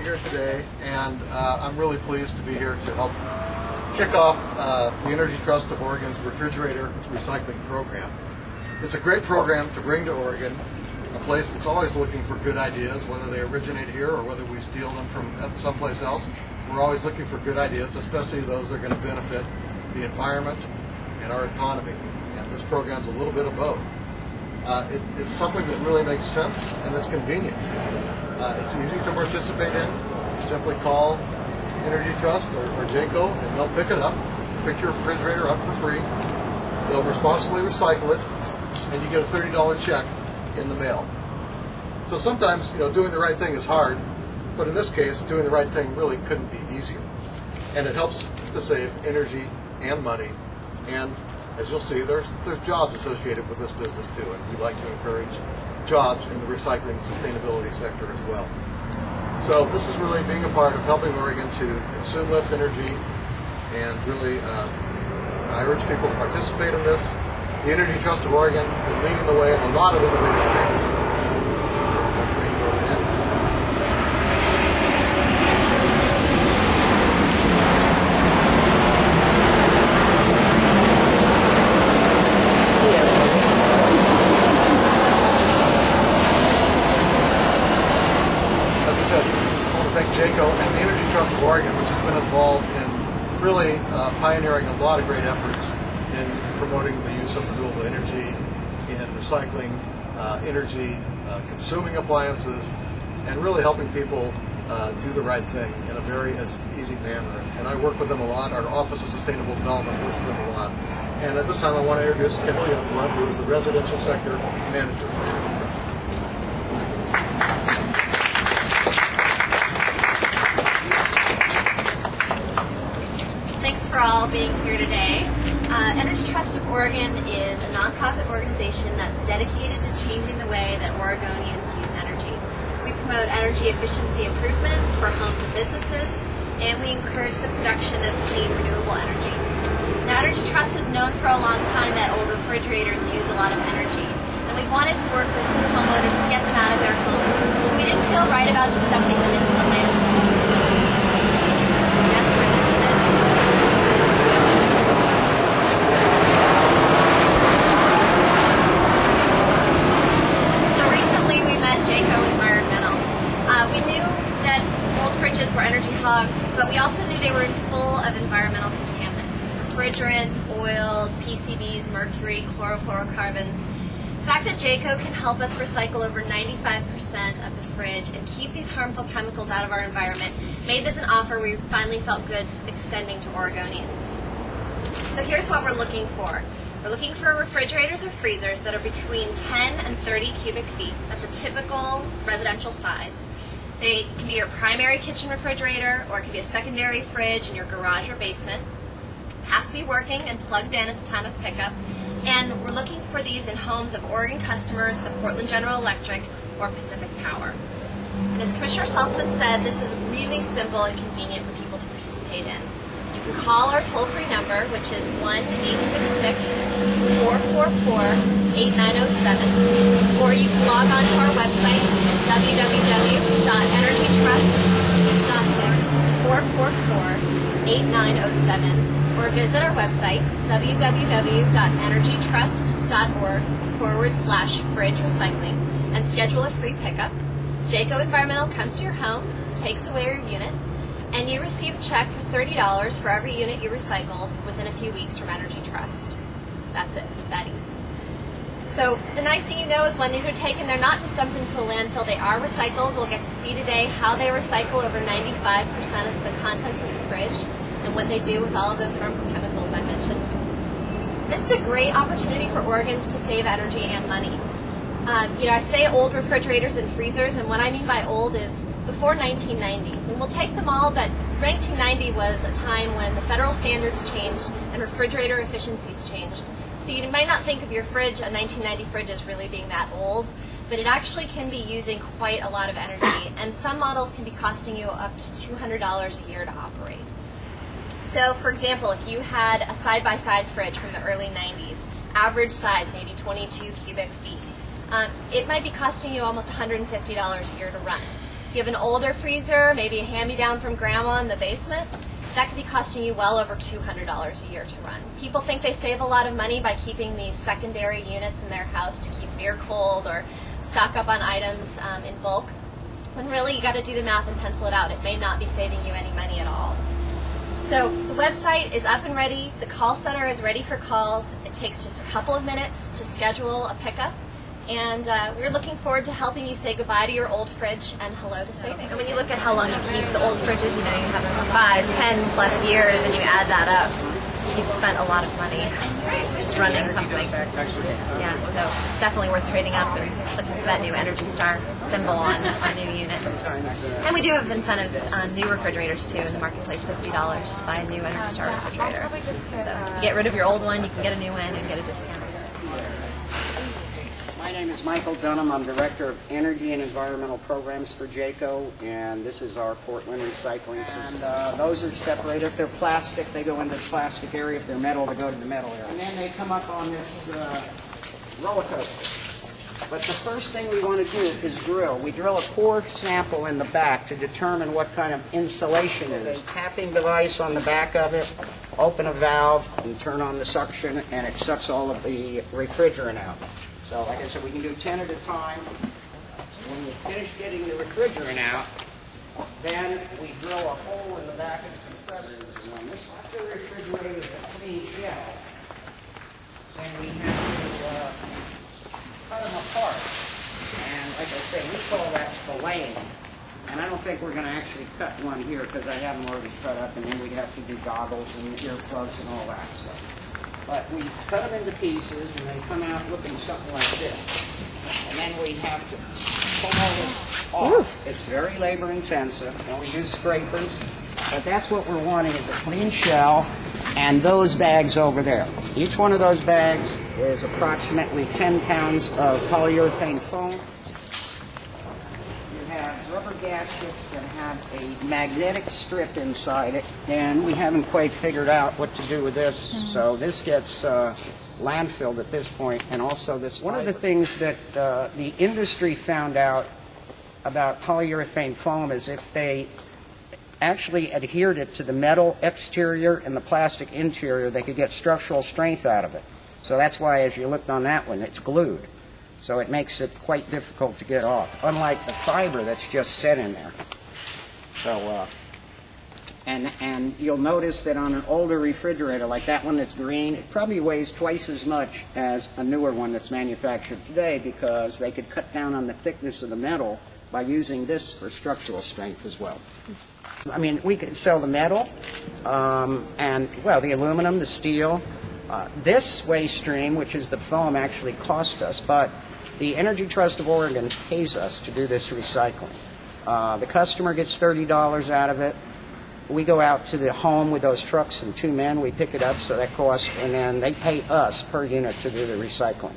be here today, and I'm really pleased to be here to help kick off the Energy Trust of Oregon's refrigerator recycling program. It's a great program to bring to Oregon, a place that's always looking for good ideas, whether they originate here or whether we steal them from someplace else. We're always looking for good ideas, especially those that are going to benefit the environment and our economy. And this program's a little bit of both. It's something that really makes sense and it's convenient. It's easy to participate in. You simply call Energy Trust or Jaco and they'll pick it up, pick your refrigerator up for free. They'll responsibly recycle it, and you get a $30 check in the mail. So sometimes, doing the right thing is hard, but in this case, doing the right thing really couldn't be easier. And it helps to save energy and money, and as you'll see, there's jobs associated with this business too, and we'd like to encourage jobs in the recycling and sustainability sector as well. So this is really being a part of helping Oregon to consume less energy, and really I urge people to participate in this. The Energy Trust of Oregon has been leading the way in a lot of innovative things. As I said, I want to thank Jaco and the Energy Trust of Oregon, which has been involved in really pioneering a lot of great efforts in promoting the use of renewable energy, in recycling energy, consuming appliances, and really helping people do the right thing in a very easy manner. And I work with them a lot. Our Office of Sustainable Development works with them a lot. And at this time, I want to introduce Kendall Youngblood, who is the Residential Sector Manager for Energy Trust. Thanks for all being here today. Energy Trust of Oregon is a nonprofit organization that's dedicated to changing the way that Oregonians use energy. We promote energy efficiency improvements for homes and businesses, and we encourage the production of clean, renewable energy. Now, Energy Trust has known for a long time that old refrigerators use a lot of energy, and we wanted to work with homeowners to get them out of their homes. We didn't feel right about just dumping them into the landfill. Guess where this is? We met Jaco Environmental. We knew that old fridges were energy hogs, but we also knew they were full of environmental contaminants, refrigerants, oils, PCBs, mercury, chlorofluorocarbons. The fact that Jaco can help us recycle over 95% of the fridge and keep these harmful chemicals out of our environment made this an offer we finally felt good extending to Oregonians. So here's what we're looking for. We're looking for refrigerators or freezers that are between 10 and 30 cubic feet. That's a typical residential size. They can be your primary kitchen refrigerator, or it can be a secondary fridge in your garage or basement. It has to be working and plugged in at the time of pickup. And we're looking for these in homes of Oregon customers of Portland General Electric or Pacific Power. And as Commissioner Saltzman said, this is really simple and convenient for people to participate in. You can call our toll-free number, which is 1-866-444-8907, or you can log on to our website, www.energytrust.6-444-8907, or visit our website, www.energytrust.org/fridge recycling, and schedule a free pickup. Jaco Environmental comes to your home, takes away your unit, and you receive a check for $30 for every unit you recycled within a few weeks from Energy Trust. That's it, that easy. So the nice thing is when these are taken, they're not just dumped into a landfill, they are recycled. We'll get to see today how they recycle over 95% of the contents of the fridge and what they do with all of those harmful chemicals I mentioned. This is a great opportunity for Oregons to save energy and money. I say old refrigerators and freezers, and what I mean by old is before 1990. And we'll take them all, but 1990 was a time when the federal standards changed and refrigerator efficiencies changed. So you might not think of your fridge, a 1990 fridge, as really being that old, but it actually can be using quite a lot of energy, and some models can be costing you up to $200 a year to operate. So, for example, if you had a side-by-side fridge from the early 90s, average size, maybe 22 cubic feet, it might be costing you almost $150 a year to run. You have an older freezer, maybe a hand-me-down from grandma in the basement, that could be costing you well over $200 a year to run. People think they save a lot of money by keeping these secondary units in their house to keep beer cold or stock up on items in bulk, when really you got to do the math and pencil it out. It may not be saving you any money at all. So the website is up and ready. The call center is ready for calls. It takes just a couple of minutes to schedule a pickup. And we're looking forward to helping you say goodbye to your old fridge and hello to savings. And when you look at how long you keep the old fridges, you know, you have them for 5, 10 plus years, and you add that up, you've spent a lot of money just running something. Yeah, so it's definitely worth trading up and looking to that new Energy Star symbol on new units. And we do have incentives on new refrigerators too in the marketplace, $50 to buy a new Energy Star refrigerator. So you get rid of your old one, you can get a new one and get a discount. My name is Michael Dunham. I'm Director of Energy and Environmental Programs for Jaco, and this is our Portland recycling. And those are separated. If they're plastic, they go into the plastic area. If they're metal, they go to the metal area. And then they come up on this roller coaster. But the first thing we want to do is drill. We drill a core sample in the back to determine what kind of insulation it is. Tapping device on the back of it, open a valve, and turn on the suction, and it sucks all of the refrigerant out. So like I said, we can do 10 at a time. When we finish getting the refrigerant out, then we drill a hole in the back of the compressor. When this after the refrigerator is a clean shell, then we have to cut them apart. And like I said, we call that filleting. And I don't think we're going to actually cut one here because I have them already cut up, and then we'd have to do goggles and earplugs and all that stuff. But we cut them into pieces, and they come out looking something like this. And then we have to pull all this off. It's very labor intensive, and we use scrapers. But that's what we're wanting is a clean shell and those bags over there. Each one of those bags is approximately 10 pounds of polyurethane foam. Rubber gaskets that have a magnetic strip inside it, and we haven't quite figured out what to do with this. So this gets landfilled at this point, and also this. One of the things that the industry found out about polyurethane foam is if they actually adhered it to the metal exterior and the plastic interior, they could get structural strength out of it. So that's why, as you looked on that one, it's glued. So it makes it quite difficult to get off, unlike the fiber that's just set in there. So, and you'll notice that on an older refrigerator, like that one that's green, it probably weighs twice as much as a newer one that's manufactured today because they could cut down on the thickness of the metal by using this for structural strength as well. I mean, we could sell the metal and, well, the aluminum, the steel. This waste stream, which is the foam, actually cost us, but the Energy Trust of Oregon pays us to do this recycling. The customer gets $30 out of it. We go out to the home with those trucks and 2 men. We pick it up, so that costs, and then they pay us per unit to do the recycling.